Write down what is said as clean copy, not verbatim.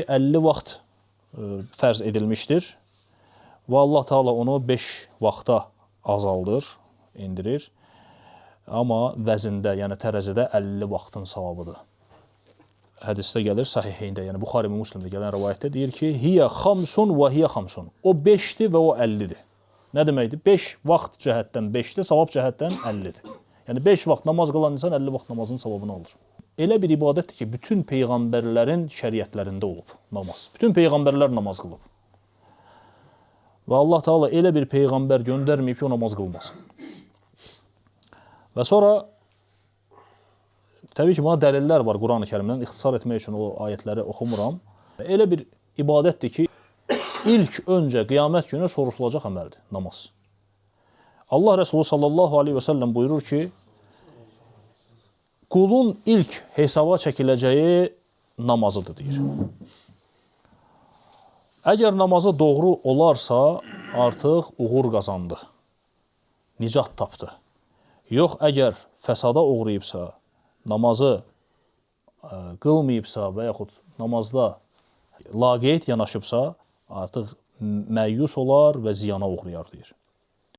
50 vaxt fərz edilmişdir və Allah Teala onu 5 vaxta azaldır, indirir. Amma vəzində, yəni tərəzidə 50 vaxtın savabıdır. Hədisdə gəlir, sahiheyndə, yəni Buxari və Müslimdə gələn rivayətdə deyir ki, hiyə xamsun və hiyə xamsun. O 5-dir və o 50-dir. Nə deməkdir? 5 vaxt cəhətdən 5-dir, savab cəhətdən 50-dir. Yəni 5 vaxt namaz qılan insan 50 vaxt namazın savabını alır. Elə bir ibadətdir ki, bütün peyğəmbərlərin şəriətlərində olub namaz. Bütün peyğəmbərlər namaz qılıb. Və Allah Teala elə bir peyğəmbər göndərməyib ki, o namaz qılmasın. Və sonra təbii ki, buna dəlillər var Quran-ı Kərimdən. İxtisar etmək üçün o ayətləri oxumuram. Elə bir ibadətdir ki, ilk öncə qiyamət günü soruşulacaq əməldir, namaz. Allah Resulü sallallahu aleyhi və səlləm buyurur ki, qulun ilk hesaba çəkiləcəyi namazıdır, deyir. Əgər namazı doğru olarsa, artıq uğur qazandı, nicat tapdı. Yox, əgər fəsada uğrayıbsa, namazı qılmayıbsa və yaxud namazda laqeyd yanaşıbsa, artıq məyyus olar və ziyana uğrayar, deyir.